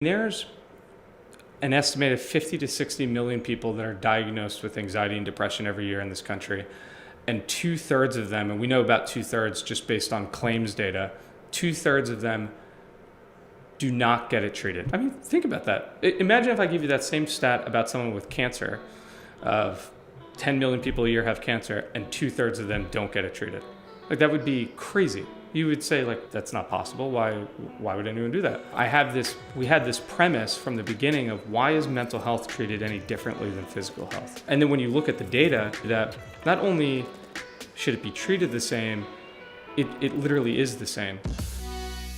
There's an estimated 50 to 60 million people that are diagnosed with anxiety and depression every year in this country. And 2/3 of them, and we know about 2/3 just based on claims data, 2/3 of them do not get it treated. I mean, think about that. Imagine if I give you that same stat about someone with cancer, of 10 million people a year have cancer and 2/3 of them don't get it treated. Like, that would be crazy. You would say, like, that's not possible. Why would anyone do that? We had this premise from the beginning of why is mental health treated any differently than physical health? And then when you look at the data, that not only should it be treated the same, it literally is the same.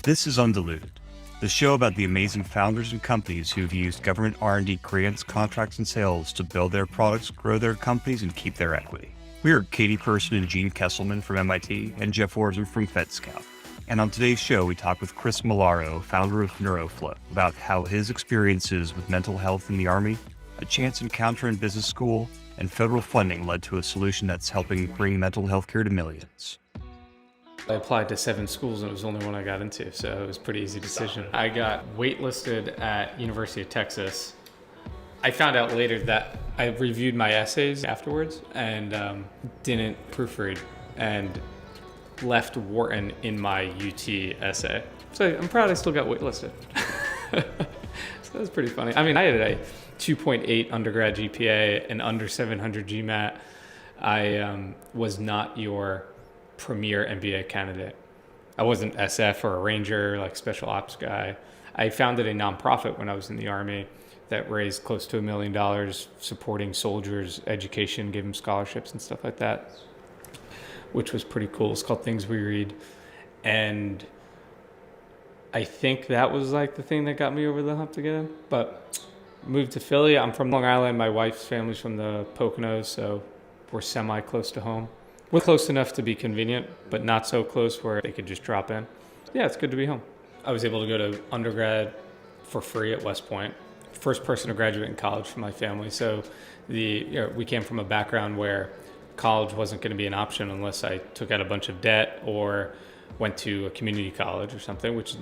This is Undiluted, the show about the amazing founders and companies who've used government R&D grants, contracts, and sales to build their products, grow their companies, and keep their equity. We are Katie Person and Gene Kesselman from MIT and Jeff Orzer from FedScout. And on today's show, we talk with Chris Malaro, founder of NeuroFlow, about how his experiences with mental health in the Army, a chance encounter in business school, and federal funding led to a solution that's helping bring mental health care to millions. I applied to 7 schools and it was the only one I got into, so it was a pretty easy decision. I got waitlisted at University of Texas. I found out later that I reviewed my essays afterwards and didn't proofread and left Wharton in my UT essay. So I'm proud I still got waitlisted. So that was pretty funny. I mean, I had a 2.8 undergrad GPA and under 700 GMAT. I was not your premier MBA candidate. I wasn't SF or a Ranger, like special ops guy. I founded a nonprofit when I was in the Army that raised close to $1 million supporting soldiers' education, gave them scholarships and stuff like that, which was pretty cool. It's called Things We Read. And I think that was like the thing that got me over the hump to get in. But moved to Philly. I'm from Long Island. My wife's family's from the Poconos, so we're semi-close to home. We're close enough to be convenient, but not so close where they could just drop in. Yeah, it's good to be home. I was able to go to undergrad for free at West Point. First person to graduate in college from my family. So we came from a background where college wasn't going to be an option unless I took out a bunch of debt or went to a community college or something, which,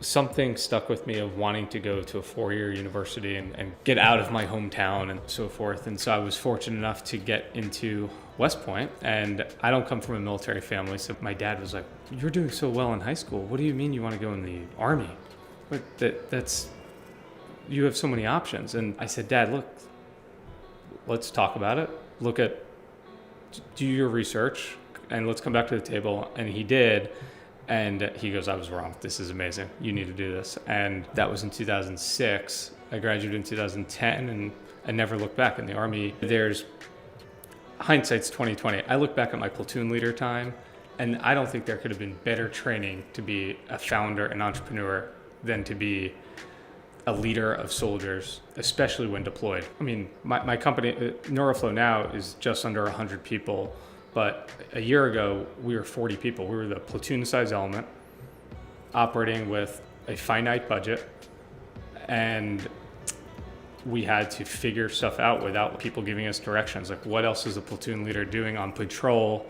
something stuck with me of wanting to go to a 4-year university and get out of my hometown and so forth. And so I was fortunate enough to get into West Point, and I don't come from a military family. So my dad was like, "You're doing so well in high school. What do you mean you want to go in the Army? You have so many options." And I said, "Dad, look, let's talk about it. Do your research and let's come back to the table." And he did. And he goes, "I was wrong. This is amazing. You need to do this." And that was in 2006. I graduated in 2010 and I never looked back in the Army. Hindsight's 2020. I look back at my platoon leader time and I don't think there could have been better training to be a founder and entrepreneur than to be a leader of soldiers, especially when deployed. I mean, my company, NeuroFlow now, is just under 100 people. But a year ago, we were 40 people. We were the platoon-size element, operating with a finite budget, and we had to figure stuff out without people giving us directions. Like, what else is a platoon leader doing on patrol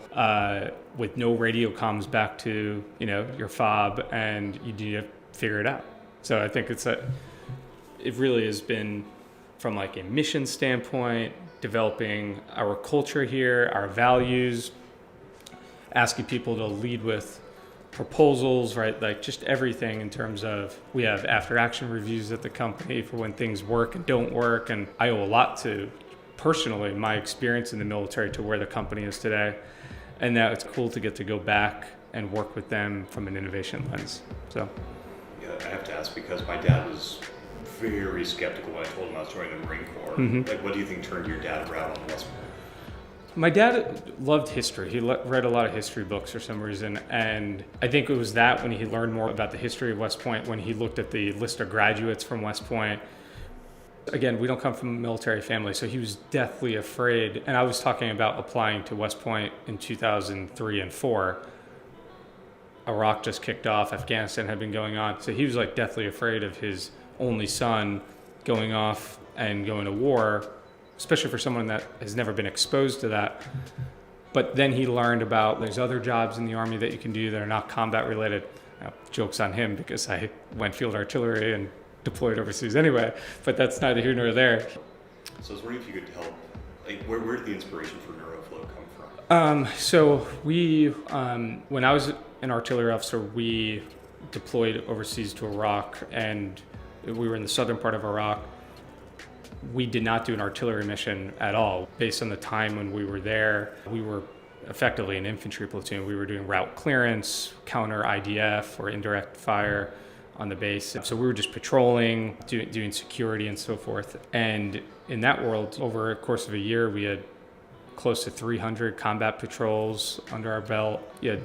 with no radio comms back to your fob, and you need to figure it out. So I think it really has been, from like a mission standpoint, developing our culture here, our values, asking people to lead with proposals, right? Like just everything in terms of, we have after action reviews at the company for when things work and don't work. And I owe a lot to, personally, my experience in the military to where the company is today. And now it's cool to get to go back and work with them from an innovation lens. So, yeah, I have to ask because my dad was very skeptical when I told him I was joining the Marine Corps. Mm-hmm. Like, what do you think turned your dad around on West Point? My dad loved history. He read a lot of history books for some reason. And I think it was that when he learned more about the history of West Point, when he looked at the list of graduates from West Point. Again, we don't come from a military family, so he was deathly afraid. And I was talking about applying to West Point in 2003 and 4. Iraq just kicked off. Afghanistan had been going on. So he was like deathly afraid of his only son going off and going to war, especially for someone that has never been exposed to that. But then he learned about there's other jobs in the Army that you can do that are not combat related. Now, joke's on him because I went field artillery and deployed overseas anyway, but that's neither here nor there. So I was wondering if you could help, like where did the inspiration for NeuroFlow come from? So we, when I was an artillery officer, we deployed overseas to Iraq, and we were in the southern part of Iraq. We did not do an artillery mission at all. Based on the time when we were there, we were effectively an infantry platoon. We were doing route clearance, counter IDF or indirect fire on the base. So we were just patrolling, doing security and so forth. And in that world, over a course of a year, we had close to 300 combat patrols under our belt. You had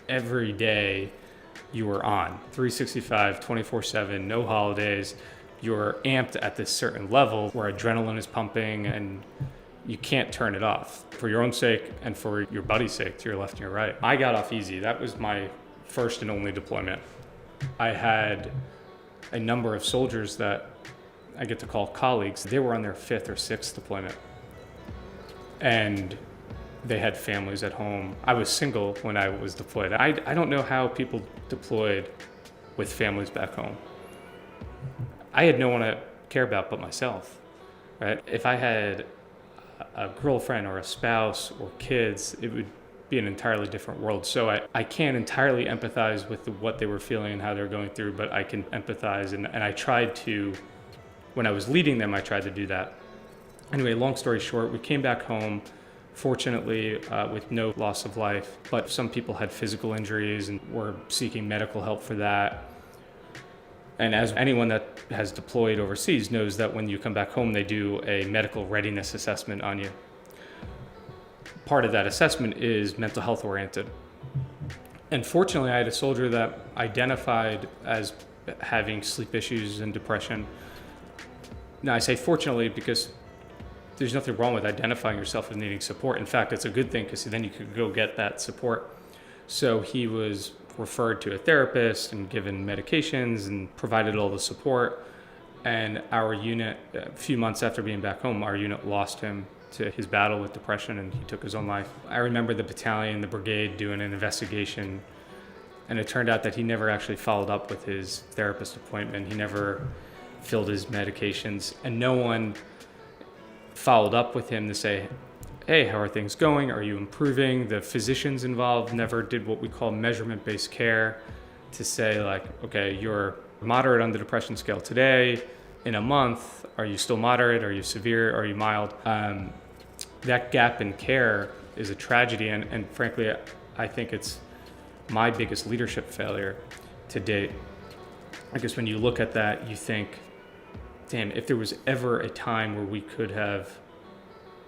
every day you were on, 365, 24/7, no holidays. You're amped at this certain level where adrenaline is pumping and you can't turn it off for your own sake and for your buddy's sake to your left and your right. I got off easy. That was my first and only deployment. I had a number of soldiers that I get to call colleagues. They were on their 5th or 6th deployment, and they had families at home. I was single when I was deployed. I don't know how people deployed with families back home. I had no one to care about but myself, right? If I had a girlfriend or a spouse or kids, it would be an entirely different world. So I can't entirely empathize with what they were feeling and how they were going through, but I can empathize. And I tried to, when I was leading them, I tried to do that. Anyway, long story short, we came back home, fortunately, with no loss of life, but some people had physical injuries and were seeking medical help for that. And as anyone that has deployed overseas knows, that when you come back home, they do a medical readiness assessment on you. Part of that assessment is mental health oriented. And fortunately, I had a soldier that identified as having sleep issues and depression. Now, I say fortunately because there's nothing wrong with identifying yourself as needing support. In fact, it's a good thing because then you could go get that support. So he was referred to a therapist and given medications and provided all the support. And our unit, a few months after being back home, our unit lost him to his battle with depression, and he took his own life. I remember the battalion, the brigade doing an investigation, and it turned out that he never actually followed up with his therapist appointment. He never filled his medications, and no one followed up with him to say, hey, how are things going? Are you improving? The physicians involved never did what we call measurement-based care to say like, okay, you're moderate on the depression scale today. In a month, are you still moderate? Are you severe? Are you mild? That gap in care is a tragedy. And frankly, I think it's my biggest leadership failure to date. I guess when you look at that, you think, damn, if there was ever a time where we could have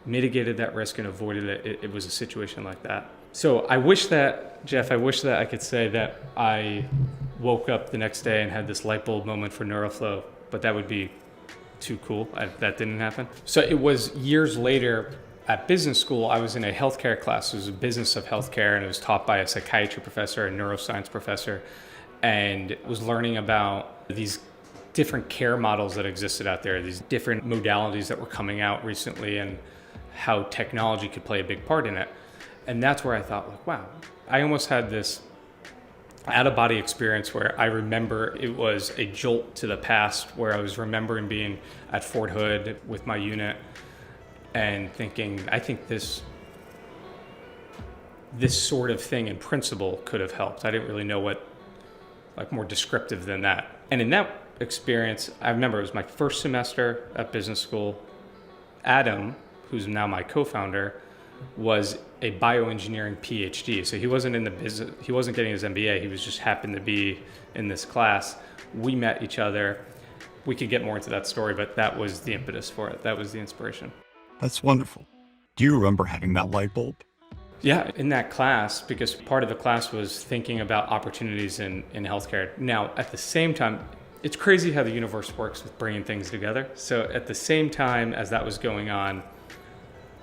mitigated that risk and avoided it, it was a situation like that. So I wish that, Jeff, I could say that I woke up the next day and had this light bulb moment for NeuroFlow, but that would be too cool. That didn't happen. So it was years later at business school, I was in a healthcare class. It was a business of healthcare, and it was taught by a psychiatry professor, a neuroscience professor, and was learning about these different care models that existed out there, these different modalities that were coming out recently, and how technology could play a big part in it. And that's where I thought, like, wow, I almost had this out-of-body experience where I remember it was a jolt to the past, where I was remembering being at Fort Hood with my unit and thinking, I think this sort of thing in principle could have helped. I didn't really know what, like, more descriptive than that. And in that experience, I remember it was my first semester at business school. Adam, who's now my co-founder, was a bioengineering PhD. So he wasn't in the business, he wasn't getting his MBA, he was just happened to be in this class. We met each other. We could get more into that story, but that was the impetus for it. That was the inspiration. That's wonderful. Do you remember having that light bulb? Yeah, in that class, because part of the class was thinking about opportunities in healthcare. Now, at the same time, it's crazy how the universe works with bringing things together. So at the same time as that was going on,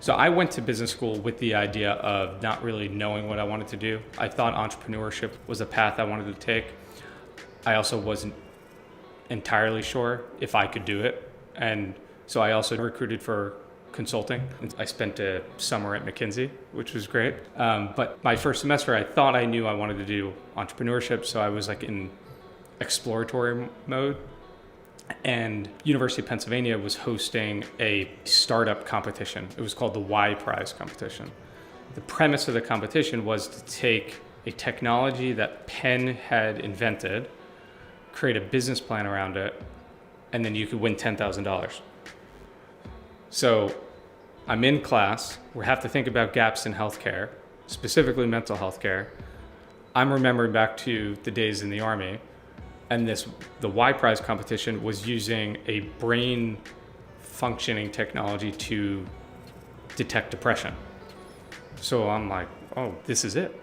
so I went to business school with the idea of not really knowing what I wanted to do. I thought entrepreneurship was a path I wanted to take. I also wasn't entirely sure if I could do it. And so I also recruited for consulting. I spent a summer at McKinsey, which was great. But my first semester, I thought I knew I wanted to do entrepreneurship, so I was like in exploratory mode. And University of Pennsylvania was hosting a startup competition. It was called the Y Prize competition. The premise of the competition was to take a technology that Penn had invented, create a business plan around it, and then you could win $10,000. So I'm in class. We have to think about gaps in healthcare, specifically mental health care. I'm remembering back to the days in the Army, and the Y Prize competition was using a brain functioning technology to detect depression. So I'm like, oh, this is it.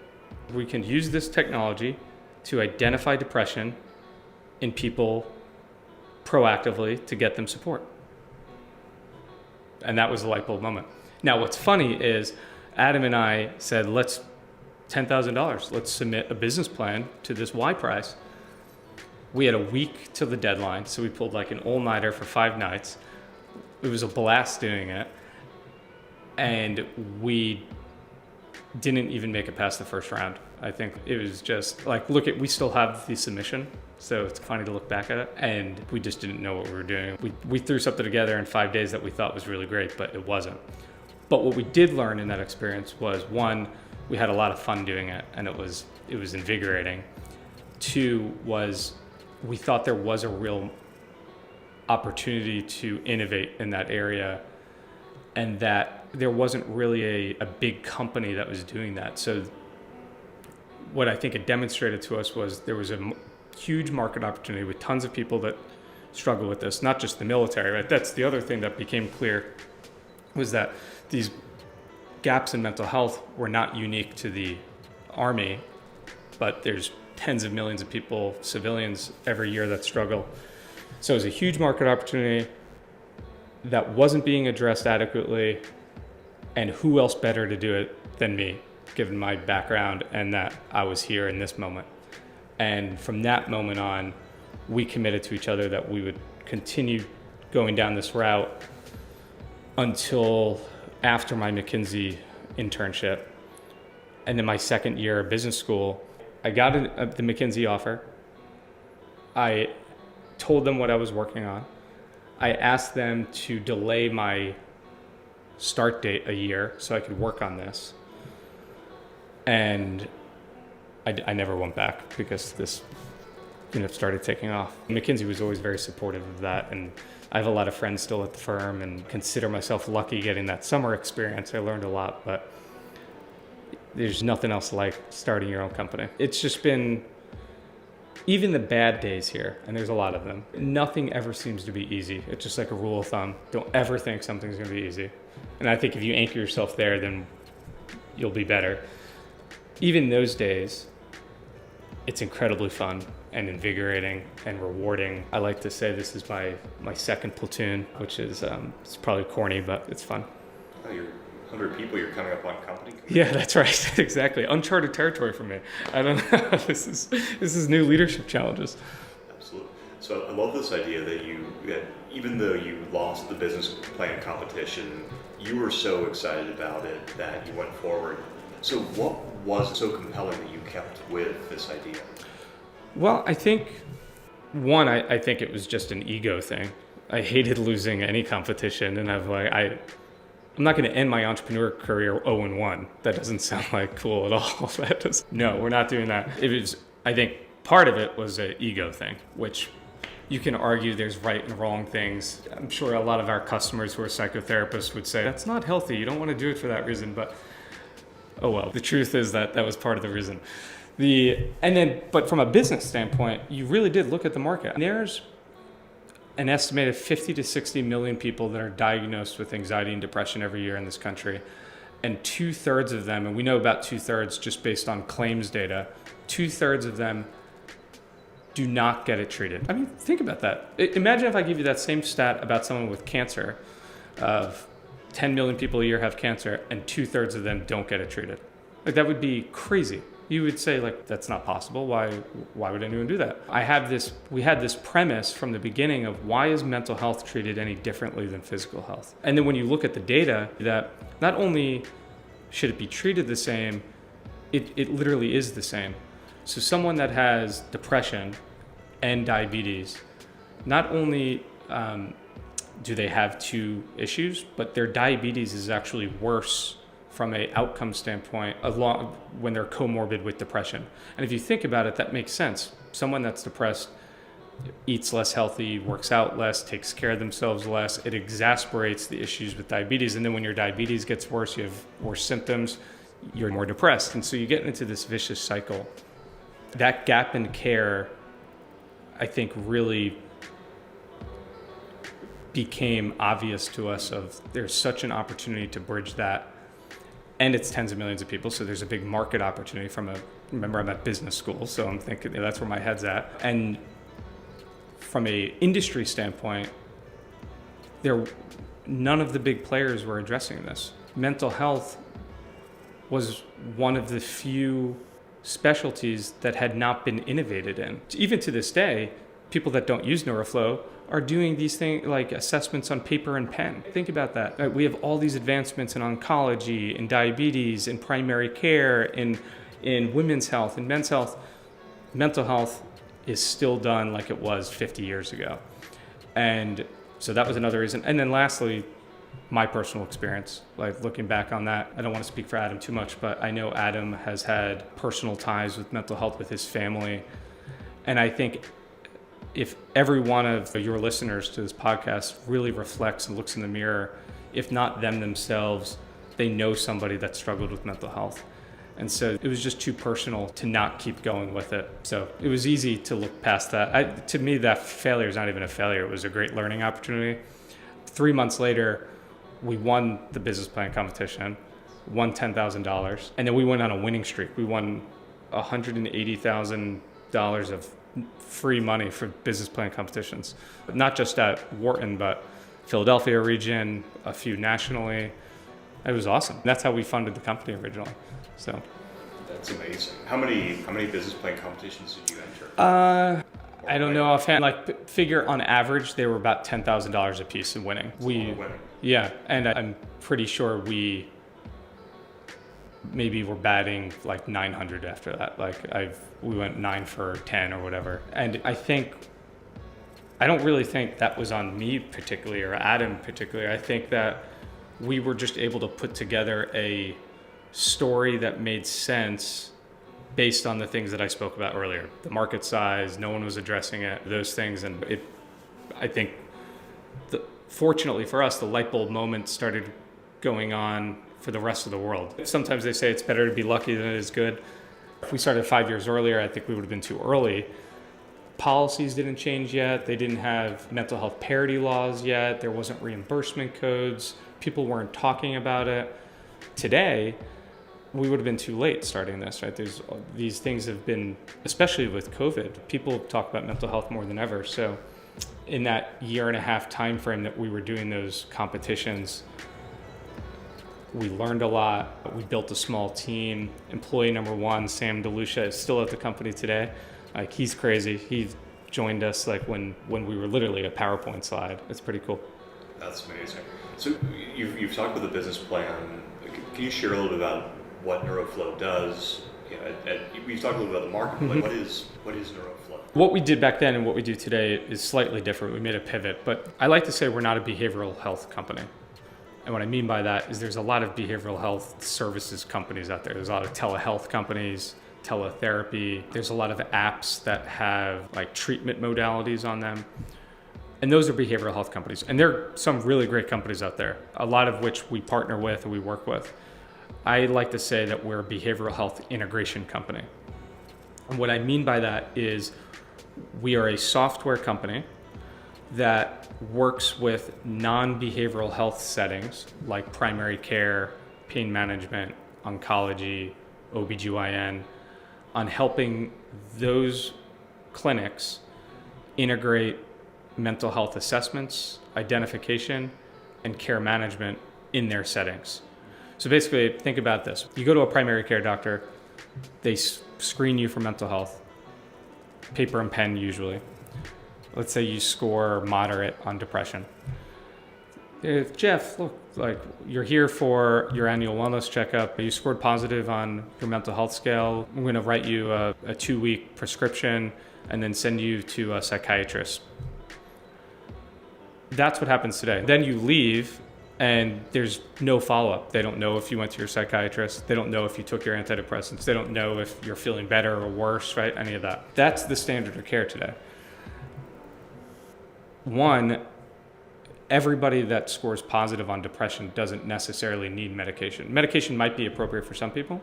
We can use this technology to identify depression in people proactively to get them support. And that was a light bulb moment. Now, what's funny is Adam and I said, let's $10,000. Let's submit a business plan to this Y Prize. We had a week till the deadline, so we pulled like an all-nighter for 5 nights. It was a blast doing it. And we didn't even make it past the first round. I think it was just like, we still have the submission, so it's funny to look back at it. And we just didn't know what we were doing. We threw something together in 5 days that we thought was really great, but it wasn't. But what we did learn in that experience was, one, we had a lot of fun doing it, and it was invigorating. 2 was, we thought there was a real opportunity to innovate in that area, and that there wasn't really a big company that was doing that. So what I think it demonstrated to us was there was a huge market opportunity with tons of people that struggle with this, not just the military, right? That's the other thing that became clear, was that these gaps in mental health were not unique to the Army, but there's tens of millions of people, civilians, every year that struggle. So it was a huge market opportunity that wasn't being addressed adequately, and who else better to do it than me, given my background and that I was here in this moment. And from that moment on, we committed to each other that we would continue going down this route until after my McKinsey internship. And then my second year of business school, I got the McKinsey offer. I told them what I was working on. I asked them to delay my start date a year so I could work on this. And I never went back because this started taking off. McKinsey was always very supportive of that, and I have a lot of friends still at the firm and consider myself lucky getting that summer experience. I learned a lot, but there's nothing else like starting your own company. It's just been, even the bad days here, and there's a lot of them, nothing ever seems to be easy. It's just like a rule of thumb. Don't ever think something's gonna be easy. And I think if you anchor yourself there, then you'll be better. Even those days, it's incredibly fun and invigorating and rewarding. I like to say this is my second platoon, which is, it's probably corny, but it's fun. Oh, you're 100 people, you're coming up on company? Yeah, that's right. Exactly. Uncharted territory for me. I don't know. This is new leadership challenges. Absolutely. So I love this idea that even though you lost the business plan competition, you were so excited about it that you went forward. So what was so compelling that you kept with this idea? Well, I think, one, I think it was just an ego thing. I hated losing any competition, and I'm not going to end my entrepreneur career 0-1. That doesn't sound like cool at all. No, we're not doing that. I think part of it was an ego thing, which you can argue there's right and wrong things. I'm sure a lot of our customers who are psychotherapists would say, that's not healthy. You don't want to do it for that reason. But, oh well, the truth is that was part of the reason. But from a business standpoint, you really did look at the market. There's an estimated 50 to 60 million people that are diagnosed with anxiety and depression every year in this country. And 2/3 of them, and we know about 2/3 just based on claims data, 2/3 of them do not get it treated. I mean, think about that. Imagine if I give you that same stat about someone with cancer, of 10 million people a year have cancer, and 2/3 of them don't get it treated. Like, that would be crazy. You would say, like, that's not possible. Why would anyone do that? We had this premise from the beginning of why is mental health treated any differently than physical health? And then when you look at the data, that not only should it be treated the same, it literally is the same. So someone that has depression and diabetes, not only do they have two issues, but their diabetes is actually worse from an outcome standpoint along when they're comorbid with depression. And if you think about it, that makes sense. Someone that's depressed eats less healthy, works out less, takes care of themselves less. It exacerbates the issues with diabetes. And then when your diabetes gets worse, you have worse symptoms, you're more depressed. And so you get into this vicious cycle. That gap in care, I think, really became obvious to us of there's such an opportunity to bridge that. And it's tens of millions of people, so there's a big market opportunity remember I'm at business school, so I'm thinking that's where my head's at. And from a industry standpoint, none of the big players were addressing this. Mental health was one of the few specialties that had not been innovated in. Even to this day, people that don't use NeuroFlow are doing these things like assessments on paper and pen. Think about that. We have all these advancements in oncology, in diabetes, in primary care, in women's health, in men's health. Mental health is still done like it was 50 years ago. And so that was another reason. And then lastly, my personal experience, like looking back on that, I don't want to speak for Adam too much, but I know Adam has had personal ties with mental health with his family. And I think if every one of your listeners to this podcast really reflects and looks in the mirror, if not them themselves, they know somebody that struggled with mental health. And so it was just too personal to not keep going with it. So it was easy to look past that. To me, that failure is not even a failure. It was a great learning opportunity. 3 months later, we won the business plan competition, won $10,000, and then we went on a winning streak. We won $180,000 of free money for business plan competitions, not just at Wharton, but Philadelphia region, a few nationally. It was awesome. That's how we funded the company originally. So that's amazing. How many business plan competitions did you enter? I don't know offhand. Like, figure on average, they were about $10,000 a piece in winning. Yeah, and I'm pretty sure we maybe were batting like 900 after that. Like we went 9 for 10 or whatever. And I don't really think that was on me particularly or Adam particularly. I think that we were just able to put together a story that made sense based on the things that I spoke about earlier. The market size, no one was addressing it, those things. And I think fortunately for us, the light bulb moment started going on for the rest of the world. Sometimes they say it's better to be lucky than it is good. If we started 5 years earlier, I think we would have been too early. Policies didn't change yet. They didn't have mental health parity laws yet. There wasn't reimbursement codes. People weren't talking about it. Today, we would have been too late starting this, right? These things have been, especially with COVID, people talk about mental health more than ever. So in that 1.5-year time frame that we were doing those competitions, we learned a lot. We built a small team. Employee number 1, Sam DeLucia, is still at the company today. Like, he's crazy. He joined us like when we were literally a PowerPoint slide. It's pretty cool. That's amazing. So you've talked about the business plan. Can you share a little bit about what NeuroFlow does? We've talked a little bit about the market, but what is NeuroFlow? What we did back then and what we do today is slightly different. We made a pivot, but I like to say we're not a behavioral health company. And what I mean by that is there's a lot of behavioral health services companies out there. There's a lot of telehealth companies, teletherapy. There's a lot of apps that have like treatment modalities on them. And those are behavioral health companies. And there are some really great companies out there, a lot of which we partner with and we work with. I like to say that we're a behavioral health integration company. And what I mean by that is we are a software company that works with non-behavioral health settings like primary care, pain management, oncology, OBGYN, on helping those clinics integrate mental health assessments, identification, and care management in their settings. So basically, think about this. You go to a primary care doctor, They screen you for mental health, paper and pen usually. Let's say you score moderate on depression. If Jeff, look, like you're here for your annual wellness checkup, you scored positive on your mental health scale, I'm going to write you a 2-week prescription and then send you to a psychiatrist. That's what happens today. Then you leave and there's no follow-up. They don't know if you went to your psychiatrist. They don't know if you took your antidepressants. They don't know if you're feeling better or worse, right? Any of that. That's the standard of care today. One, everybody that scores positive on depression doesn't necessarily need medication. Medication might be appropriate for some people,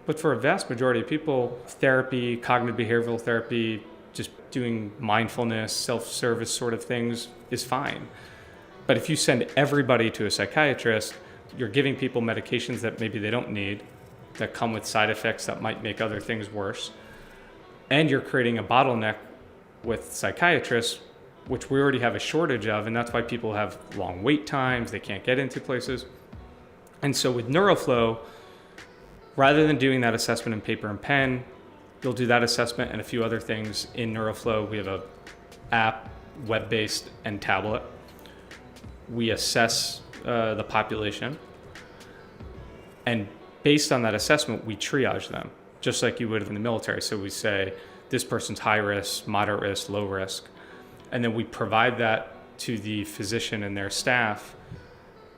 but for a vast majority of people, therapy, cognitive behavioral therapy, just doing mindfulness, self-service sort of things is fine. But if you send everybody to a psychiatrist, you're giving people medications that maybe they don't need, that come with side effects that might make other things worse, and you're creating a bottleneck with psychiatrists, which we already have a shortage of, and that's why people have long wait times, they can't get into places. And so with NeuroFlow, rather than doing that assessment in paper and pen, you'll do that assessment and a few other things in NeuroFlow. We have an app, web-based and tablet. We assess the population, and based on that assessment, we triage them, just like you would in the military. So we say, this person's high risk, moderate risk, low risk. And then we provide that to the physician and their staff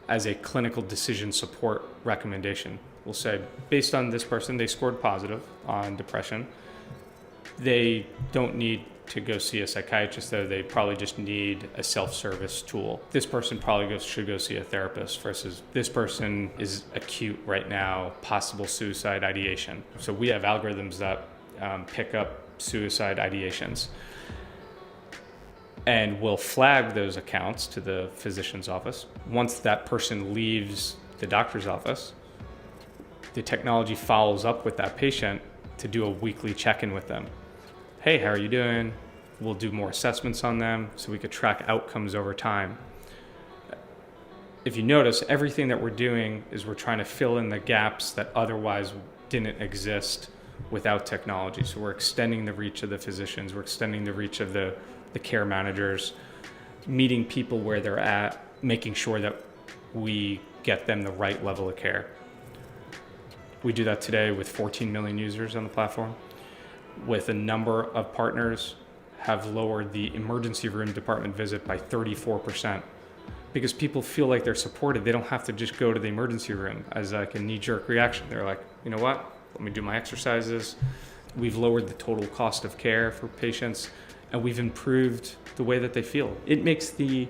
as a clinical decision support recommendation. We'll say, based on this person, they scored positive on depression. They don't need to go see a psychiatrist, though. They probably just need a self-service tool. This person probably should go see a therapist versus this person is acute right now, possible suicide ideation. So we have algorithms that pick up suicide ideations. And we'll flag those accounts to the physician's office. Once that person leaves the doctor's office, the technology follows up with that patient to do a weekly check-in with them. Hey, how are you doing? We'll do more assessments on them so we could track outcomes over time. If you notice, everything that we're doing is we're trying to fill in the gaps that otherwise didn't exist without technology. So we're extending the reach of the physicians, we're extending the reach of the care managers, meeting people where they're at, making sure that we get them the right level of care. We do that today with 14 million users on the platform, with a number of partners have lowered the emergency room department visit by 34%, because people feel like they're supported. They don't have to just go to the emergency room as like a knee-jerk reaction. They're like, you know what, let me do my exercises. We've lowered the total cost of care for patients, and we've improved the way that they feel. It makes the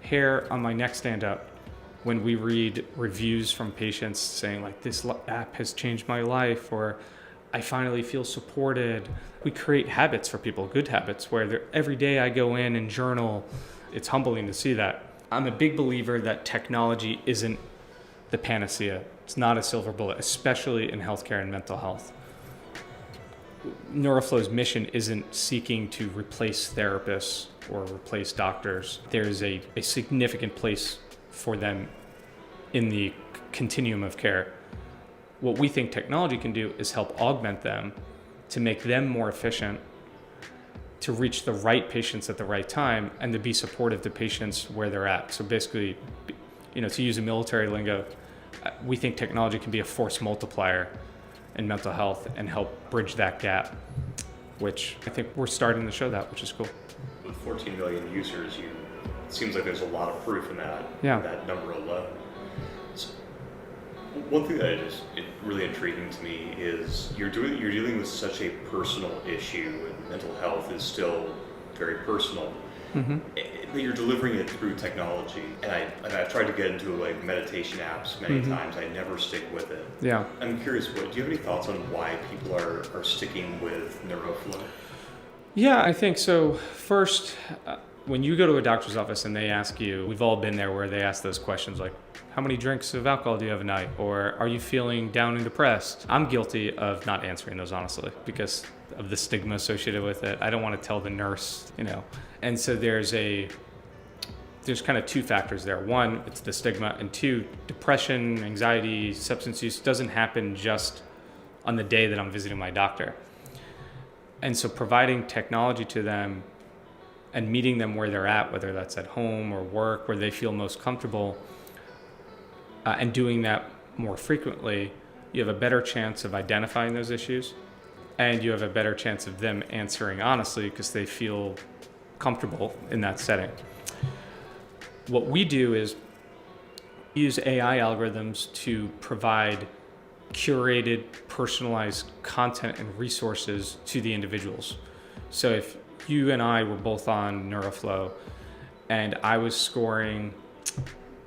hair on my neck stand up when we read reviews from patients saying like, this app has changed my life, or I finally feel supported. We create habits for people, good habits, where every day I go in and journal. It's humbling to see that. I'm a big believer that technology isn't the panacea. It's not a silver bullet, especially in healthcare and mental health. NeuroFlow's mission isn't seeking to replace therapists or replace doctors. There's a significant place for them in the continuum of care. What we think technology can do is help augment them to make them more efficient, to reach the right patients at the right time, and to be supportive to patients where they're at. So basically, to use a military lingo, we think technology can be a force multiplier in mental health and help bridge that gap, which I think we're starting to show that, which is cool. With 14 million users, it seems like there's a lot of proof in that number alone. So one thing that is really intriguing to me is you're dealing with such a personal issue, and mental health is still very personal. Mm-hmm. But you're delivering it through technology, and I've tried to get into like meditation apps many times. I never stick with it. Yeah. I'm curious, do you have any thoughts on why people are sticking with NeuroFlow? Yeah, I think so. First, when you go to a doctor's office and they ask you, we've all been there where they ask those questions like, how many drinks of alcohol do you have a night? Or are you feeling down and depressed? I'm guilty of not answering those honestly because of the stigma associated with it. I don't want to tell the nurse, And so there's kind of two factors there. One, it's the stigma, and two, depression, anxiety, substance use doesn't happen just on the day that I'm visiting my doctor. And so providing technology to them and meeting them where they're at, whether that's at home or work, where they feel most comfortable, and doing that more frequently, you have a better chance of identifying those issues, and you have a better chance of them answering honestly because they feel comfortable in that setting. What we do is use AI algorithms to provide curated, personalized content and resources to the individuals. So if you and I were both on NeuroFlow and I was scoring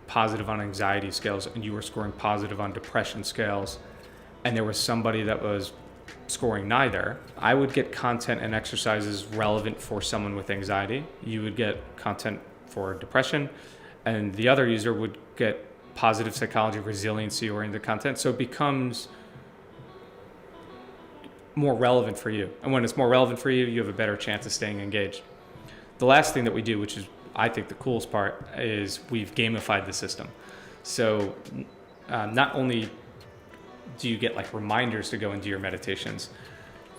positive on anxiety scales and you were scoring positive on depression scales, and there was somebody that was scoring neither, I would get content and exercises relevant for someone with anxiety. You would get content for depression, and the other user would get positive psychology, resiliency oriented content. So it becomes more relevant for you. And when it's more relevant for you, you have a better chance of staying engaged. The last thing that we do, which is I think the coolest part, is we've gamified the system. So not only do you get like reminders to go and do your meditations,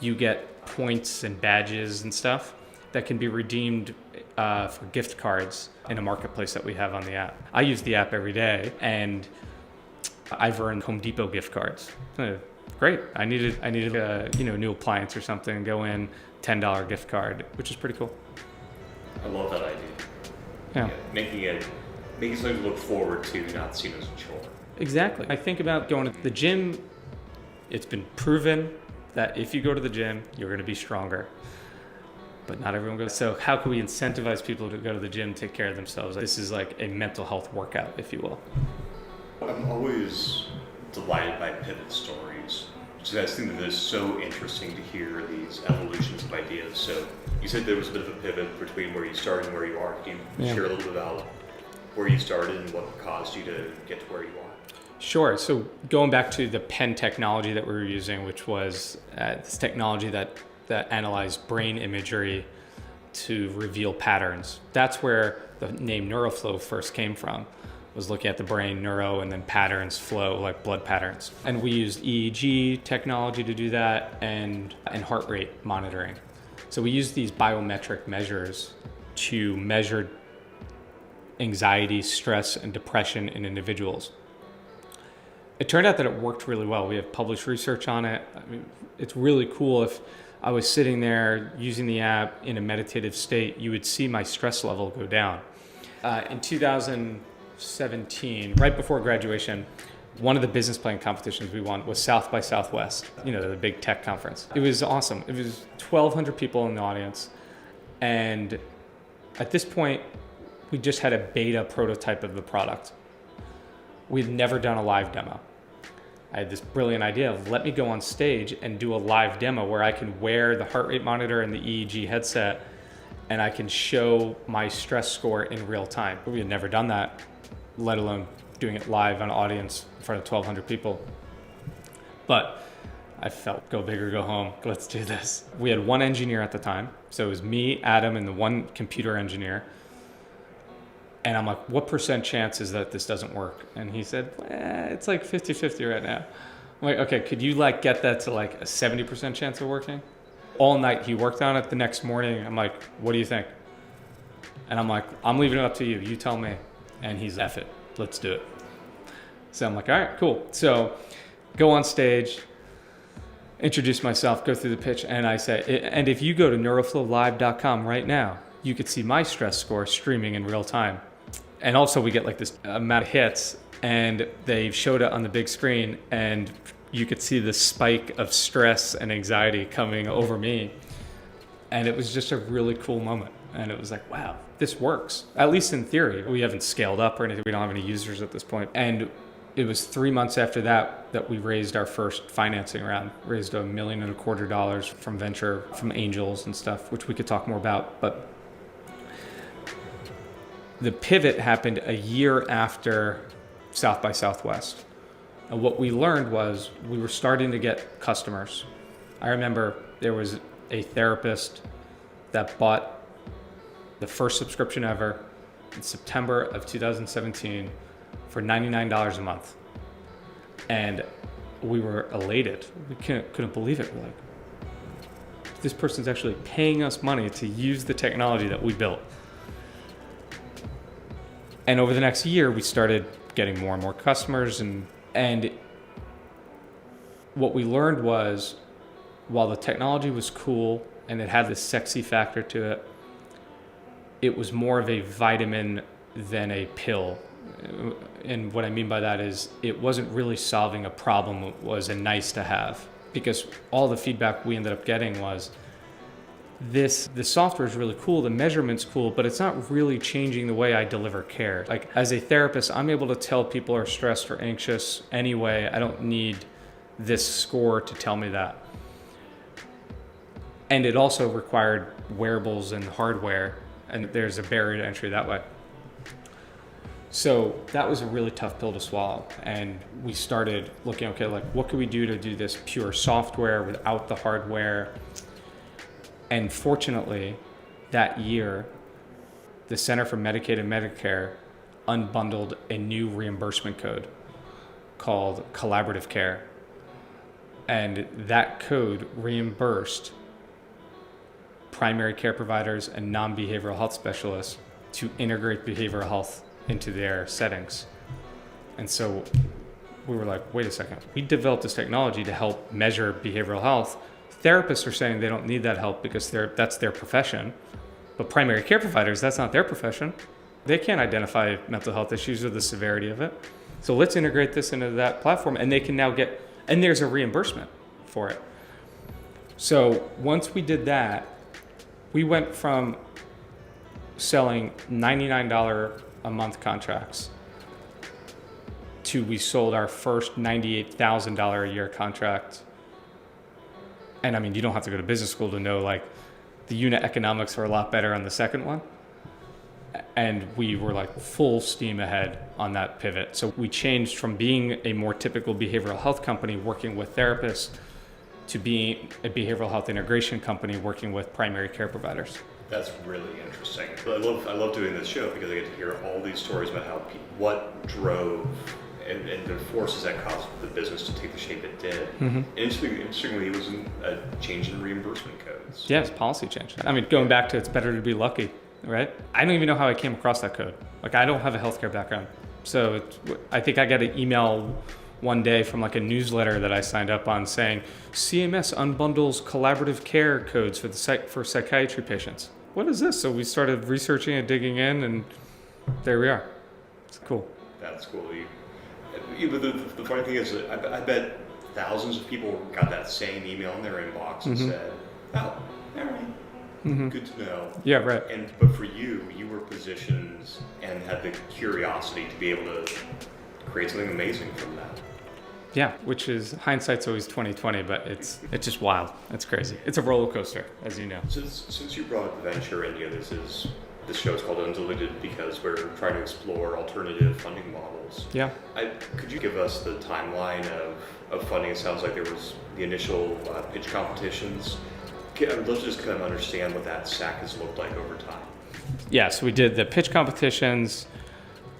you get points and badges and stuff that can be redeemed for gift cards in a marketplace that we have on the app. I use the app every day, and I've earned Home Depot gift cards. Great. I needed a new appliance or something. Go in, $10 gift card, which is pretty cool. I love that idea. Yeah. Making something to look forward to, not seen as a chore. Exactly. I think about going to the gym. It's been proven that if you go to the gym, you're going to be stronger. But not everyone goes. So how can we incentivize people to go to the gym, take care of themselves? This is like a mental health workout, if you will. I'm always delighted by pivot stories. So I think that it's so interesting to hear these evolutions of ideas. So you said there was a bit of a pivot between where you started and where you are. Can you share a little bit about where you started and what caused you to get to where you are? Sure. So going back to the pen technology that we were using, which was this technology that analyzed brain imagery to reveal patterns. That's where the name NeuroFlow first came from, was looking at the brain, neuro, and then patterns, flow, like blood patterns. And we used EEG technology to do that, and heart rate monitoring. So we used these biometric measures to measure anxiety, stress, and depression in individuals. It turned out that it worked really well. We have published research on it. I mean, it's really cool. If I was sitting there using the app in a meditative state, you would see my stress level go down. In 2017, right before graduation, one of the business plan competitions we won was South by Southwest, the big tech conference. It was awesome. It was 1,200 people in the audience. And at this point, we just had a beta prototype of the product. We'd never done a live demo. I had this brilliant idea of let me go on stage and do a live demo where I can wear the heart rate monitor and the EEG headset, and I can show my stress score in real time. But we had never done that, let alone doing it live on an audience in front of 1,200 people. But I felt go big or go home. Let's do this. We had one engineer at the time. So it was me, Adam, and the one computer engineer. And I'm like, what % chance is that this doesn't work? And he said, it's like 50-50 right now. I'm like, okay, could you get that to like a 70% chance of working? All night he worked on it. The next morning, I'm like, what do you think? And I'm like, I'm leaving it up to you. You tell me. And he's F it. Let's do it. So I'm like, all right, cool. So go on stage, introduce myself, go through the pitch. And I say, and if you go to neuroflowlive.com right now, you could see my stress score streaming in real time. And also we get like this amount of hits, and they showed it on the big screen, and you could see the spike of stress and anxiety coming over me. And it was just a really cool moment. And it was like, wow, this works. At least in theory. We haven't scaled up or anything. We don't have any users at this point. And it was 3 months after that we raised our first financing round. Raised $1.25 million from venture, from angels and stuff, which we could talk more about. But the pivot happened a year after South by Southwest. And what we learned was we were starting to get customers. I remember there was a therapist that bought the first subscription ever in September of 2017 for $99 a month. And we were elated. We couldn't believe it. We're like, this person's actually paying us money to use the technology that we built. And over the next year, we started getting more and more customers. And what we learned was, while the technology was cool and it had this sexy factor to it, it was more of a vitamin than a pill. And what I mean by that is it wasn't really solving a problem. It was a nice to have, because all the feedback we ended up getting was, the software is really cool, the measurement's cool, but it's not really changing the way I deliver care. Like, as a therapist, I'm able to tell people are stressed or anxious anyway. I don't need this score to tell me that. And it also required wearables and hardware, and there's a barrier to entry that way. So that was a really tough pill to swallow. And we started looking, okay, like, what can we do to do this pure software without the hardware? And fortunately, that year, the Center for Medicaid and Medicare unbundled a new reimbursement code called collaborative care. And that code reimbursed primary care providers and non-behavioral health specialists to integrate behavioral health into their settings. And so we were like, wait a second, we developed this technology to help measure behavioral health. Therapists are saying they don't need that help because that's their profession. But primary care providers, that's not their profession. They can't identify mental health issues or the severity of it. So let's integrate this into that platform, and they can now and there's a reimbursement for it. So once we did that, we went from selling $99 a month contracts to we sold our first $98,000 a year contract. And I mean, you don't have to go to business school to know, like, the unit economics are a lot better on the second one. And we were like full steam ahead on that pivot. So we changed from being a more typical behavioral health company working with therapists to being a behavioral health integration company working with primary care providers. That's really interesting. I love doing this show because I get to hear all these stories about what drove and the forces that caused the business to take the shape it did. Mm-hmm. Interestingly, it was a change in reimbursement codes. Yes, policy change. I mean, going back to it's better to be lucky, right? I don't even know how I came across that code. Like, I don't have a healthcare background. So I think I got an email one day from like a newsletter that I signed up on saying, CMS unbundles collaborative care codes for psychiatry patients. What is this? So we started researching and digging in, and there we are. It's cool. That's cool. But the funny thing is that I bet thousands of people got that same email in their inbox and said, oh, all right, good to know. Yeah, right. But for you were positioned and had the curiosity to be able to create something amazing from that. Yeah, which is, hindsight's always 20/20, but it's just wild. It's crazy. It's a roller coaster, as you know. Since you brought up the venture in, this show is called Non-dillutive because we're trying to explore alternative funding models. Yeah. Could you give us the timeline of funding? It sounds like there was the initial pitch competitions. I'd love to just kind of understand what that stack has looked like over time. Yeah, so we did the pitch competitions,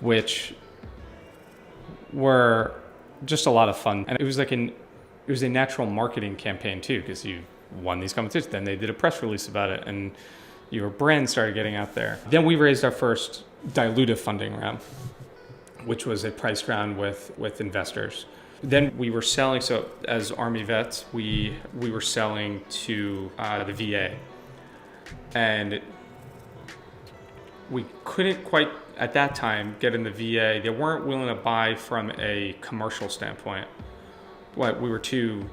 which were just a lot of fun. And it was a natural marketing campaign too, because you won these competitions. Then they did a press release about it, and your brand started getting out there. Then we raised our first dilutive funding round, which was a price round with investors. Then we were selling, so as Army vets, we were selling to the VA. And we couldn't quite, at that time, get in the VA. They weren't willing to buy from a commercial standpoint. We were too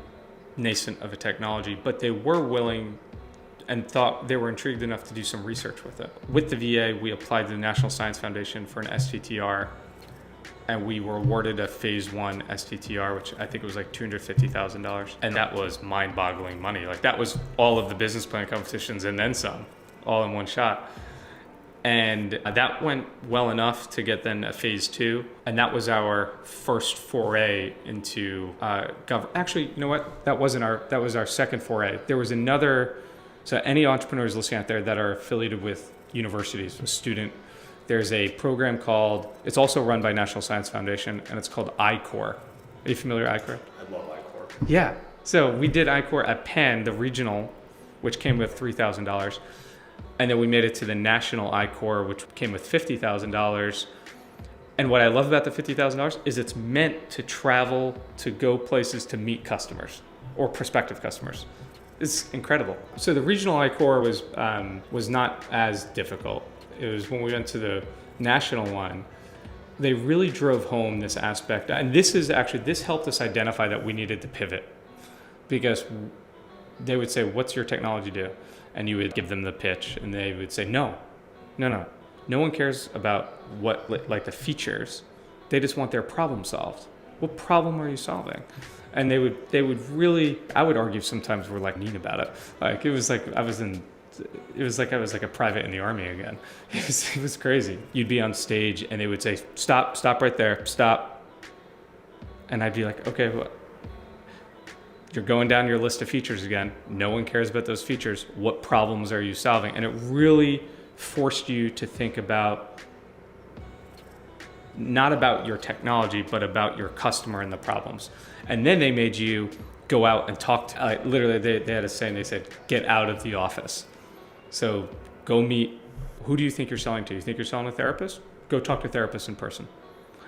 nascent of a technology, but they were willing and thought they were intrigued enough to do some research with it. With the VA, we applied to the National Science Foundation for an STTR, and we were awarded a phase 1 STTR, which I think it was like $250,000. And that was mind-boggling money. Like, that was all of the business plan competitions and then some, all in one shot. And that went well enough to get then a phase 2. And that was our first foray into government. Actually, you know what? That was our second foray. There was another. So any entrepreneurs listening out there that are affiliated with universities, a student, there's a program called, it's also run by National Science Foundation, and it's called ICOR. Are you familiar with ICOR? I love ICOR. Yeah. So we did iCore at Penn, the regional, which came with $3,000. And then we made it to the national iCore, which came with $50,000. And what I love about the $50,000 is it's meant to travel, to go places to meet customers or prospective customers. It's incredible. So the regional iCore was not as difficult. It was when we went to the national one, they really drove home this aspect. And this helped us identify that we needed to pivot, because they would say, what's your technology do? And you would give them the pitch and they would say, no. No one cares about like the features. They just want their problem solved. What problem are you solving? And they would really, I would argue sometimes we're like mean about it. Like it was like I was like a private in the army again. It was crazy. You'd be on stage and they would say, stop right there, stop. And I'd be like, okay, well, you're going down your list of features again. No one cares about those features. What problems are you solving? And it really forced you to think about, not about your technology, but about your customer and the problems. And then they made you go out and talk to, literally they had a saying, they said, get out of the office. So go meet, who do you think you're selling to? You think you're selling a therapist? Go talk to therapists in person.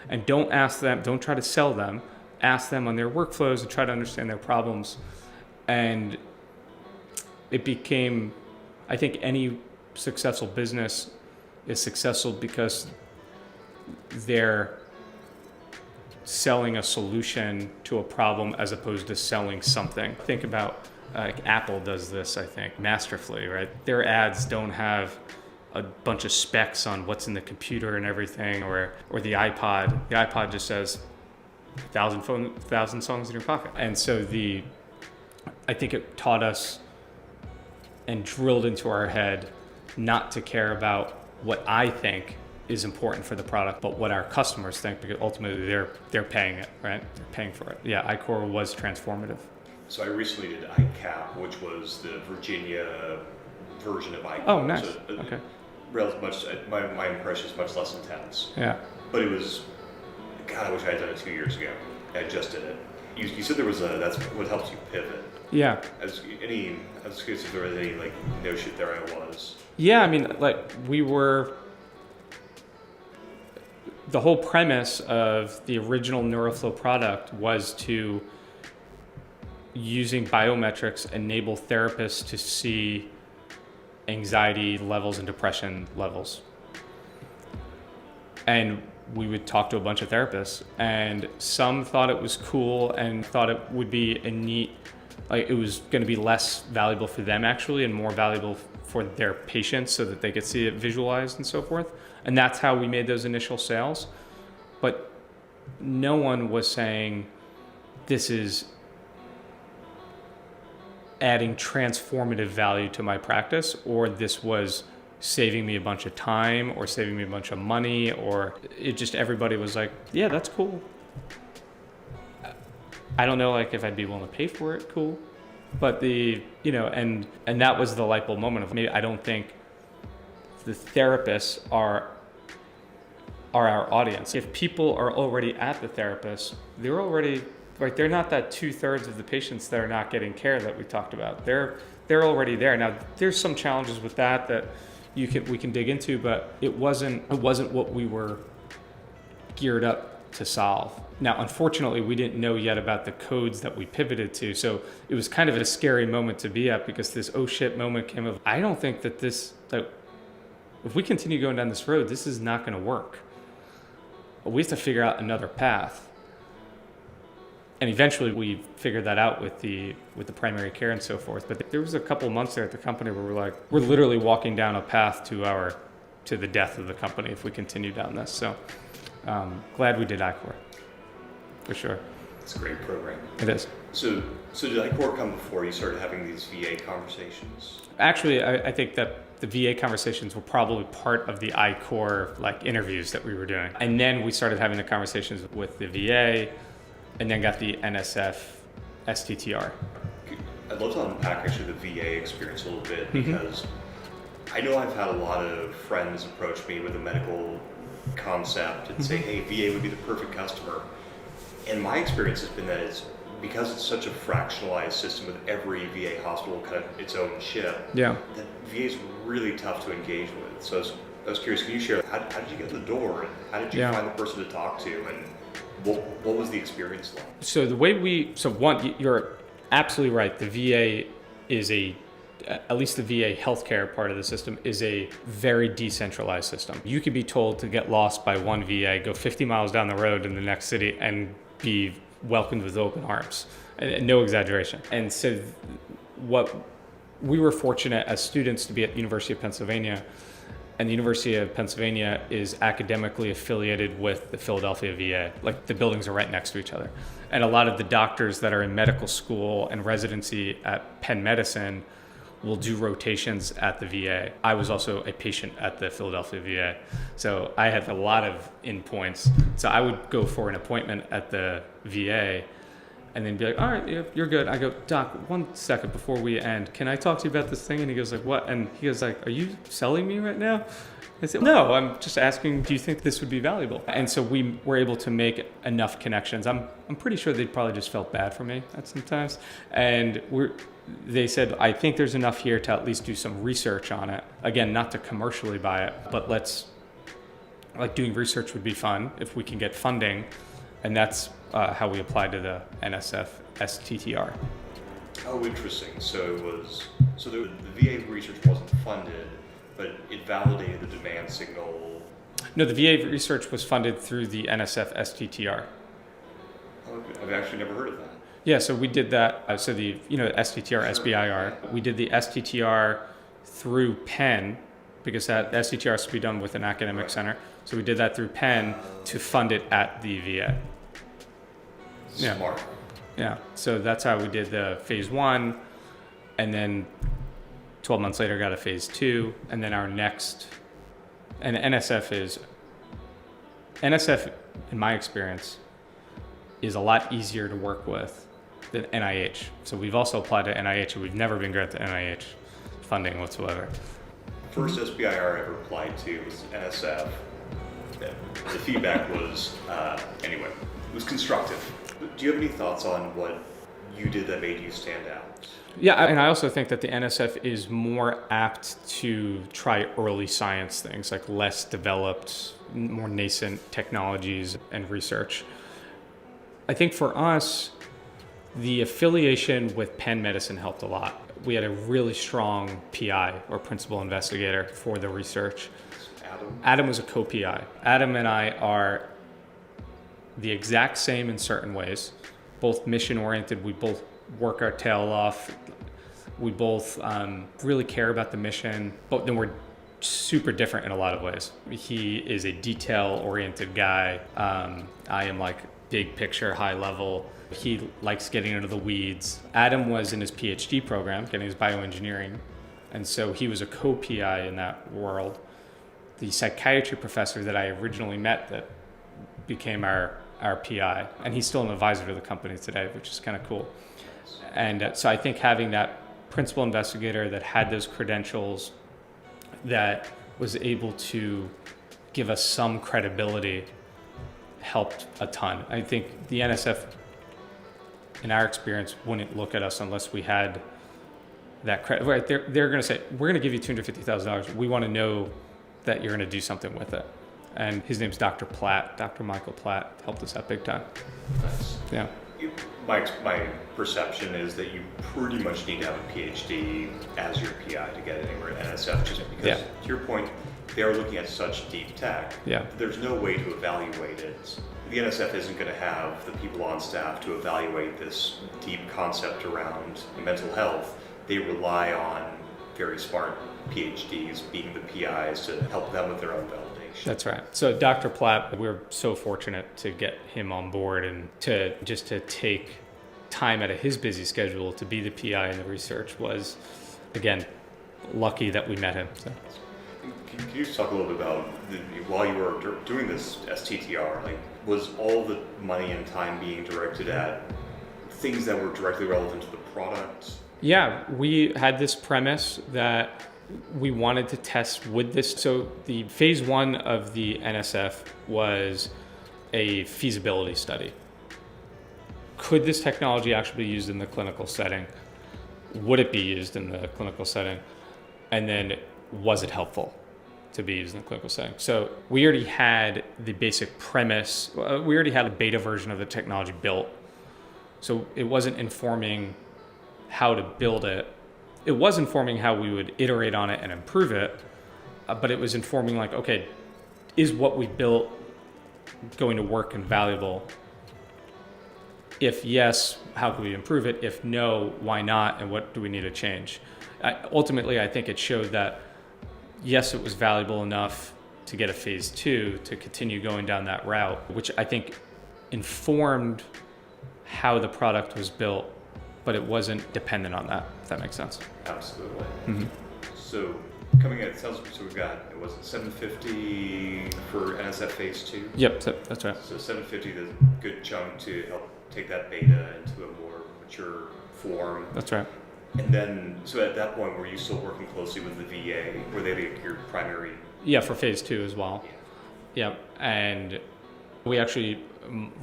And don't ask them, don't try to sell them, ask them on their workflows and try to understand their problems. And it became, I think any successful business is successful because they're selling a solution to a problem as opposed to selling something. Think about Apple does this, I think, masterfully, right? Their ads don't have a bunch of specs on what's in the computer and everything, or the iPod. The iPod just says 1,000 songs in your pocket. And so I think it taught us and drilled into our head not to care about what I think is important for the product, but what our customers think, because ultimately they're paying it, right? They're paying for it. Yeah, iCore was transformative. So I recently did ICAP, which was the Virginia version of ICAP. Oh, nice. So okay. My impression is much less intense. Yeah. But it was, God, I wish I had done it 2 years ago. I just did it. You said there was that's what helps you pivot. Yeah. I was curious if there was any like no shit there I was. Yeah, I mean, like the whole premise of the original NeuroFlow product was to, using biometrics, enable therapists to see anxiety levels and depression levels. And we would talk to a bunch of therapists, and some thought it was cool and thought it would be a neat, like it was going to be less valuable for them actually and more valuable for their patients so that they could see it visualized and so forth. And that's how we made those initial sales. But no one was saying this is adding transformative value to my practice, or this was saving me a bunch of time or saving me a bunch of money, or it just, everybody was like, yeah, that's cool. I don't know, like if I'd be willing to pay for it, cool. But and that was the light bulb moment of, maybe I don't think the therapists are our audience. If people are already at the therapist, they're already, like, they're not that 2/3 of the patients that are not getting care that we talked about. They're already there. Now, there's some challenges with that we can dig into, but it wasn't what we were geared up to solve. Now, unfortunately, we didn't know yet about the codes that we pivoted to, so it was kind of a scary moment to be at, because this oh shit moment came of, I don't think that if we continue going down this road, this is not going to work. We have to figure out another path. And eventually we figured that out with the primary care and so forth. But there was a couple of months there at the company where we're literally walking down a path to the death of the company if we continue down this. So glad we did iCore, for sure. It's a great program. It is. So did iCore come before you started having these VA conversations? Actually, I think that the VA conversations were probably part of the iCore interviews that we were doing. And then we started having the conversations with the VA, and then got the NSF STTR. I'd love to unpack actually the VA experience a little bit, because I know I've had a lot of friends approach me with a medical concept and say, hey, VA would be the perfect customer. And my experience has been that it's because it's such a fractionalized system with every VA hospital kind of its own ship, yeah, that VA is really tough to engage with. So I was curious, can you share how did you get in the door, and how did you find the person to talk to, and what was the experience like? So the way you're absolutely right. The VA is at least the VA healthcare part of the system is a very decentralized system. You could be told to get lost by one VA, go 50 miles down the road in the next city, and be welcomed with open arms. And no exaggeration. And so what we were fortunate as students to be at the University of Pennsylvania, and the University of Pennsylvania is academically affiliated with the Philadelphia VA. Like, the buildings are right next to each other. And a lot of the doctors that are in medical school and residency at Penn Medicine will do rotations at the VA. I was also a patient at the Philadelphia VA. So I had a lot of endpoints. So I would go for an appointment at the VA and then be like, all right, you're good. I go, Doc, 1 second before we end, can I talk to you about this thing? And he goes like, what? And he goes like, are you selling me right now? I said, no, I'm just asking, do you think this would be valuable? And so we were able to make enough connections. I'm pretty sure they probably just felt bad for me at some times. And they said, I think there's enough here to at least do some research on it. Again, not to commercially buy it, but doing research would be fun if we can get funding. And that's how we applied to the NSF STTR. Oh, interesting. So the VA research wasn't funded, but it validated the demand signal. No, the VA research was funded through the NSF STTR. Oh, I've actually never heard of that. Yeah, so we did that. So the STTR, SBIR, we did the STTR through Penn, because that STTR has to be done with an academic center. So we did that through Penn to fund it at the VA. Smart. Yeah, so that's how we did the phase 1, and then 12 months later got a phase 2, and then our next, and NSF, in my experience, is a lot easier to work with than NIH. So we've also applied to NIH, and we've never been granted NIH funding whatsoever. First SBIR I ever applied to was NSF. The feedback was, it was constructive. Do you have any thoughts on what you did that made you stand out? Yeah, and I also think that the NSF is more apt to try early science things, like less developed, more nascent technologies and research. I think for us, the affiliation with Penn Medicine helped a lot. We had a really strong PI, or principal investigator, for the research. Adam was a co-PI. Adam and I are the exact same in certain ways, both mission-oriented. We both work our tail off. We both really care about the mission, but then we're super different in a lot of ways. He is a detail-oriented guy. I am like big picture, high level. He likes getting into the weeds. Adam was in his PhD program, getting his bioengineering, and so he was a co-PI in that world. The psychiatry professor that I originally met that became our PI, and he's still an advisor to the company today, which is kind of cool. And so I think having that principal investigator that had those credentials, that was able to give us some credibility, helped a ton. I think the NSF, in our experience, wouldn't look at us unless we had that credit. Right? They're going to say, we're going to give you $250,000. We want to know that you're going to do something with it. And his name's Dr. Platt. Dr. Michael Platt helped us out big time. Nice. Yeah. My perception is that you pretty much need to have a PhD as your PI to get anywhere at NSF, just because, to your point, they are looking at such deep tech. Yeah. There's no way to evaluate it. The NSF isn't going to have the people on staff to evaluate this deep concept around mental health. They rely on very smart PhDs being the PIs to help them with their own validation. That's right. So Dr. Platt, we're so fortunate to get him on board and to take time out of his busy schedule to be the PI in the research was, again, lucky that we met him. So. Can you just talk a little bit about, while you were doing this STTR, was all the money and time being directed at things that were directly relevant to the product? Yeah, we had this premise that we wanted to test with this. So the phase 1 of the NSF was a feasibility study. could this technology actually be used in the clinical setting? Would it be used in the clinical setting? And then was it helpful to be used in the clinical setting? So we already had the basic premise. We already had a beta version of the technology built. So it wasn't informing how to build it. It was informing how we would iterate on it and improve it. But it was informing like, okay, is what we built going to work and valuable? If yes, how can we improve it? If no, why not? And what do we need to change? Ultimately, I think it showed that, yes, it was valuable enough to get a phase 2 to continue going down that route, which I think informed how the product was built, but it wasn't dependent on that, if that makes sense. Absolutely. Mm-hmm. So coming at so we've got, it was 750 for NSF phase 2? Yep, that's right. So 750 is a good chunk to help take that beta into a more mature form. That's right. And then, so at that point, were you still working closely with the VA? Were they your primary? Yeah, for phase 2 as well. Yeah, and we actually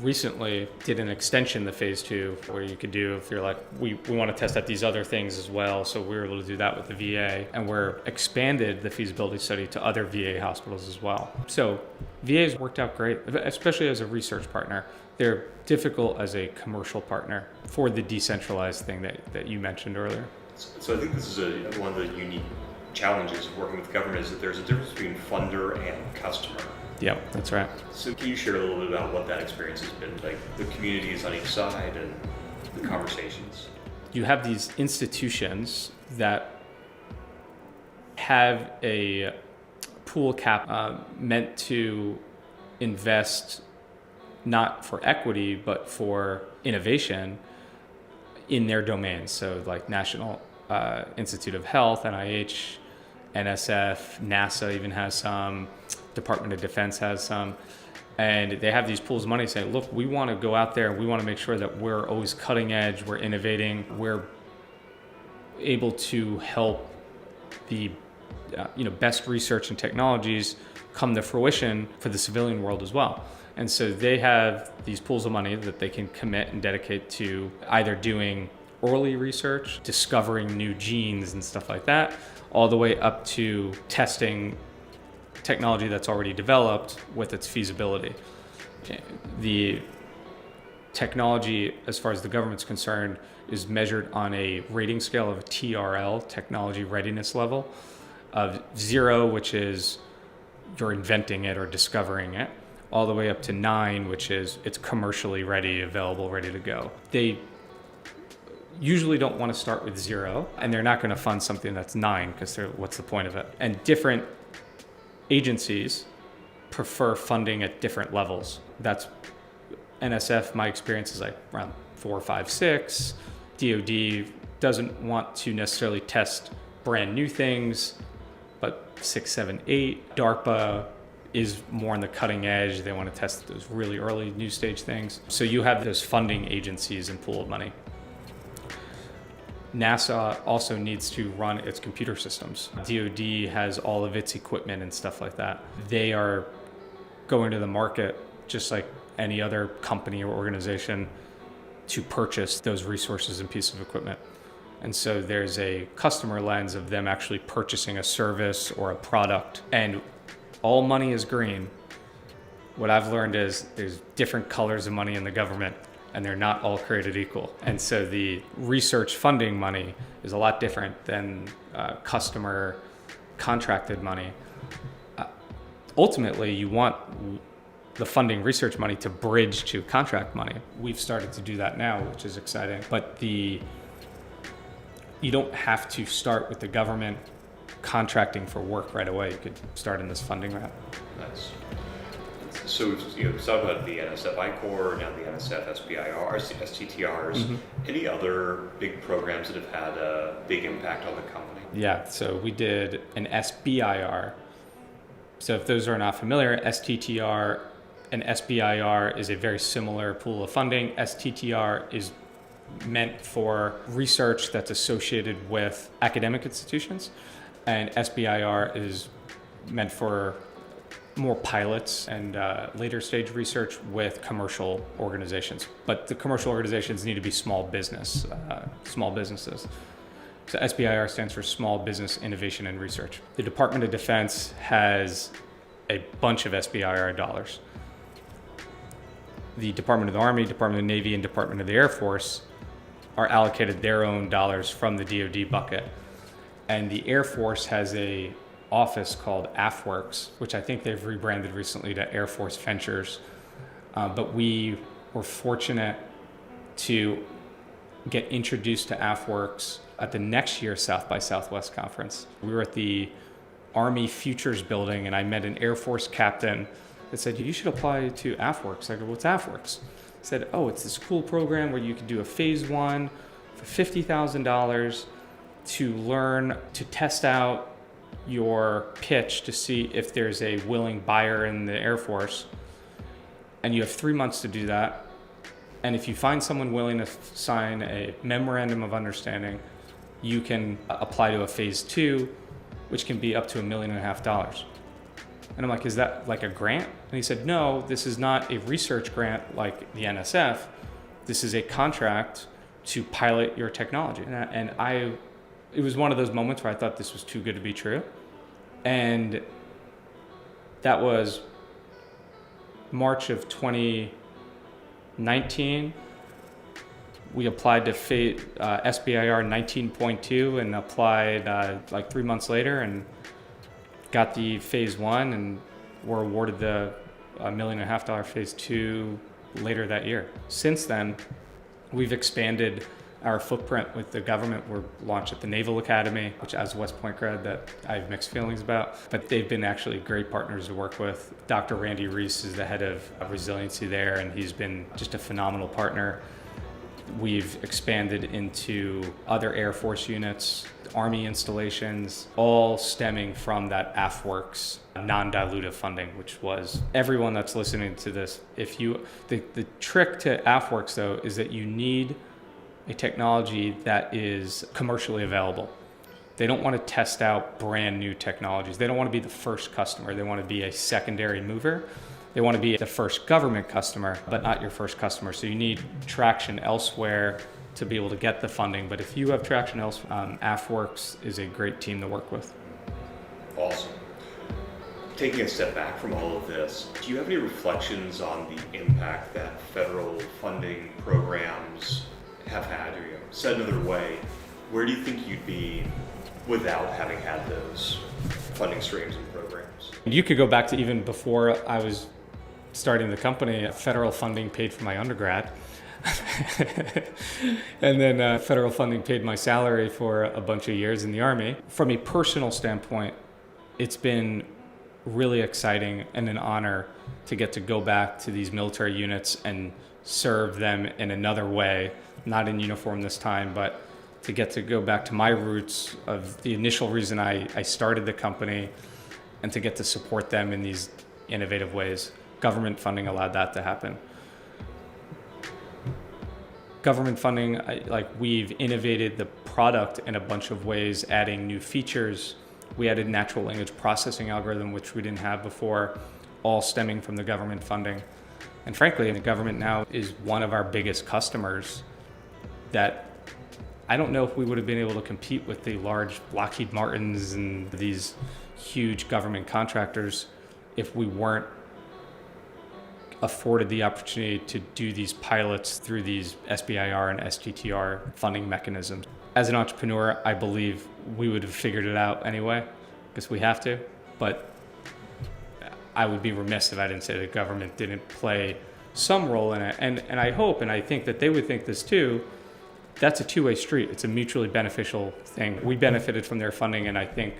recently did an extension to phase 2 where you could do, if you're like, we want to test out these other things as well. So we were able to do that with the VA, and we're expanded the feasibility study to other VA hospitals as well. So VA's worked out great, especially as a research partner. They're difficult as a commercial partner for the decentralized thing that you mentioned earlier. So I think this is one of the unique challenges of working with government is that there's a difference between funder and customer. Yeah, that's right. So can you share a little bit about what that experience has been, like the communities on each side and the conversations? You have these institutions that have a pool cap meant to invest not for equity, but for innovation in their domains. So like National Institute of Health, NIH, NSF, NASA even has some, Department of Defense has some, and they have these pools of money saying, look, we want to go out there and we want to make sure that we're always cutting edge, we're innovating, we're able to help the best research and technologies come to fruition for the civilian world as well. And so they have these pools of money that they can commit and dedicate to either doing early research, discovering new genes and stuff like that, all the way up to testing technology that's already developed with its feasibility. The technology, as far as the government's concerned, is measured on a rating scale of a TRL, technology readiness level, of 0, which is you're inventing it or discovering it, all the way up to 9, which is it's commercially ready, available, ready to go. They usually don't want to start with 0, and they're not going to fund something that's 9 because what's the point of it? And different agencies prefer funding at different levels. That's NSF, my experience is like around 4, 5, 6. DoD doesn't want to necessarily test brand new things, but 6, 7, 8. DARPA is more on the cutting edge. They want to test those really early new stage things. So you have those funding agencies and pool of money. NASA also needs to run its computer systems. DoD has all of its equipment and stuff like that. They are going to the market just like any other company or organization to purchase those resources and pieces of equipment. And so there's a customer lens of them actually purchasing a service or a product, and all money is green. What I've learned is there's different colors of money in the government, and they're not all created equal. And so the research funding money is a lot different than customer contracted money. Ultimately, you want the funding research money to bridge to contract money. We've started to do that now, which is exciting. But you don't have to start with the government contracting for work right away. You could start in this funding route. Nice. So we've talked about the NSF I-Core, now the NSF SBIR, STTRs. Mm-hmm. Any other big programs that have had a big impact on the company? Yeah, so we did an SBIR. So if those are not familiar, STTR and SBIR is a very similar pool of funding. STTR is meant for research that's associated with academic institutions, and SBIR is meant for more pilots and later stage research with commercial organizations. But the commercial organizations need to be small businesses. So SBIR stands for Small Business Innovation and Research. The Department of Defense has a bunch of SBIR dollars. The Department of the Army, Department of the Navy, and Department of the Air Force are allocated their own dollars from the DoD bucket. And the Air Force has a office called AFWorks, which I think they've rebranded recently to Air Force Ventures. But we were fortunate to get introduced to AFWorks at the next year's South by Southwest conference. We were at the Army Futures building, and I met an Air Force captain that said, you should apply to AFWorks. I go, what's AFWorks? He said, oh, it's this cool program where you can do a phase 1 for $50,000 to learn to test out your pitch to see if there's a willing buyer in the Air Force. And you have 3 months to do that. And if you find someone willing to sign a memorandum of understanding, you can apply to a phase 2, which can be up to $1.5 million. And I'm like, is that like a grant? And he said, no, this is not a research grant like the NSF. This is a contract to pilot your technology. And it was one of those moments where I thought this was too good to be true. And that was March of 2019. We applied to SBIR 19.2 and applied like 3 months later and got the phase 1 and were awarded the $1.5 million phase 2 later that year. Since then, we've expanded our footprint with the government. We're launched at the Naval Academy, which as a West Point grad that I have mixed feelings about, but they've been actually great partners to work with. Dr. Randy Reese is the head of resiliency there, and he's been just a phenomenal partner. We've expanded into other Air Force units, Army installations, all stemming from that AFWorks non-dilutive funding, which was everyone that's listening to this. The trick to AFWorks though is that you need a technology that is commercially available. They don't want to test out brand new technologies. They don't want to be the first customer. They want to be a secondary mover. They want to be the first government customer, but not your first customer. So you need traction elsewhere to be able to get the funding. But if you have traction elsewhere, AFWorks is a great team to work with. Awesome. Taking a step back from all of this, do you have any reflections on the impact that federal funding programs have had? Or, said another way, where do you think you'd be without having had those funding streams and programs? You could go back to even before I was starting the company. Federal funding paid for my undergrad. And then federal funding paid my salary for a bunch of years in the Army. From a personal standpoint, it's been really exciting and an honor to get to go back to these military units and serve them in another way, not in uniform this time, but to get to go back to my roots of the initial reason I started the company and to get to support them in these innovative ways. Government funding allowed that to happen. Government funding, we've innovated the product in a bunch of ways, adding new features. We added natural language processing algorithm, which we didn't have before, all stemming from the government funding. And frankly, the government now is one of our biggest customers that I don't know if we would have been able to compete with the large Lockheed Martins and these huge government contractors if we weren't afforded the opportunity to do these pilots through these SBIR and STTR funding mechanisms. As an entrepreneur, I believe we would have figured it out anyway, because we have to, but I would be remiss if I didn't say the government didn't play some role in it. And I hope, and I think that they would think this too, that's a two-way street. It's a mutually beneficial thing. We benefited from their funding, and I think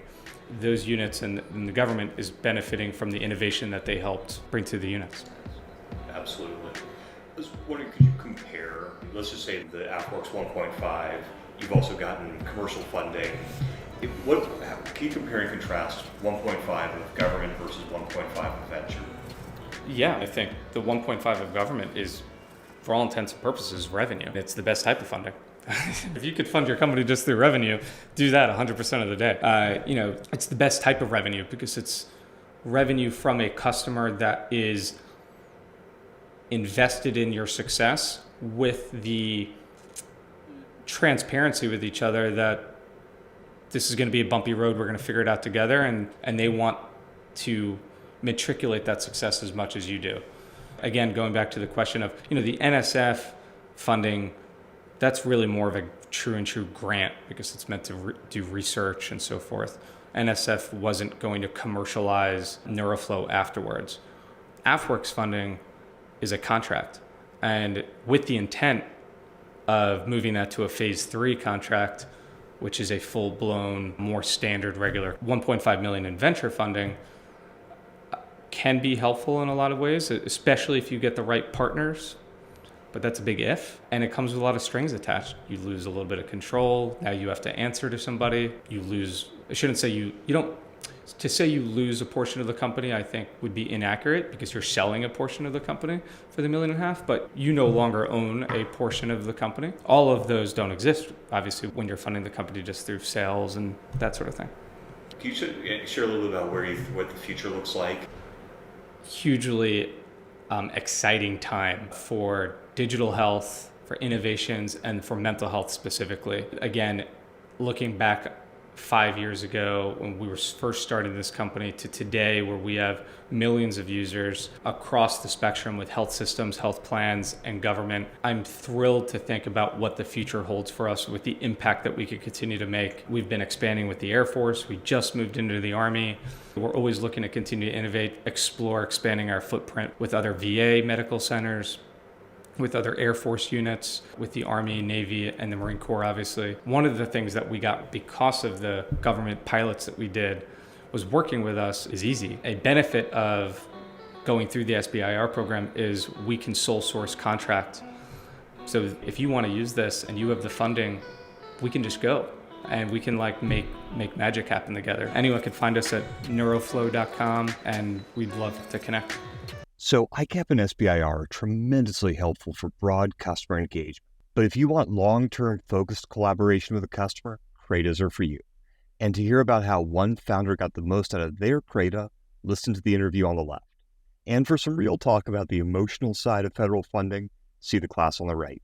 those units and the government is benefiting from the innovation that they helped bring to the units. Absolutely. I was wondering, could you compare, let's just say the AFWorks 1.5, you've also gotten commercial funding. Can you compare and contrast 1.5 of government versus 1.5 of venture? Yeah, I think the 1.5 of government is, for all intents and purposes, revenue. It's the best type of funding. If you could fund your company just through revenue, do that 100% of the day. It's the best type of revenue because it's revenue from a customer that is invested in your success with the transparency with each other that this is going to be a bumpy road, we're going to figure it out together, and they want to matriculate that success as much as you do. Again, going back to the question of, the NSF funding, that's really more of a true grant because it's meant to do research and so forth. NSF wasn't going to commercialize NeuroFlow afterwards. AFWERX funding is a contract, and with the intent of moving that to a phase 3 contract, which is a full-blown, more standard, regular 1.5 million in venture funding, can be helpful in a lot of ways, especially if you get the right partners. But that's a big if, and it comes with a lot of strings attached. You lose a little bit of control. Now you have to answer to somebody. You lose, I shouldn't say you don't, to say you lose a portion of the company, I think would be inaccurate because you're selling a portion of the company for the $1.5 million, but you no longer own a portion of the company. All of those don't exist, obviously, when you're funding the company just through sales and that sort of thing. Can you share a little bit about what the future looks like? Hugely exciting time for digital health, for innovations, and for mental health specifically. Again, looking back 5 years ago when we were first starting this company to today, where we have millions of users across the spectrum with health systems, health plans, and government, I'm thrilled to think about what the future holds for us with the impact that we could continue to make. We've been expanding with the Air Force. We just moved into the Army. We're always looking to continue to innovate, explore, expanding our footprint with other VA medical centers, with other Air Force units, with the Army, Navy, and the Marine Corps, obviously. One of the things that we got because of the government pilots that we did was working with us is easy. A benefit of going through the SBIR program is we can sole source contract. So if you want to use this and you have the funding, we can just go and we can make magic happen together. Anyone can find us at neuroflow.com, and we'd love to connect. So ICAP and SBIR are tremendously helpful for broad customer engagement. But if you want long-term focused collaboration with a customer, CRADAs are for you. And to hear about how one founder got the most out of their CRADA, listen to the interview on the left. And for some real talk about the emotional side of federal funding, see the class on the right.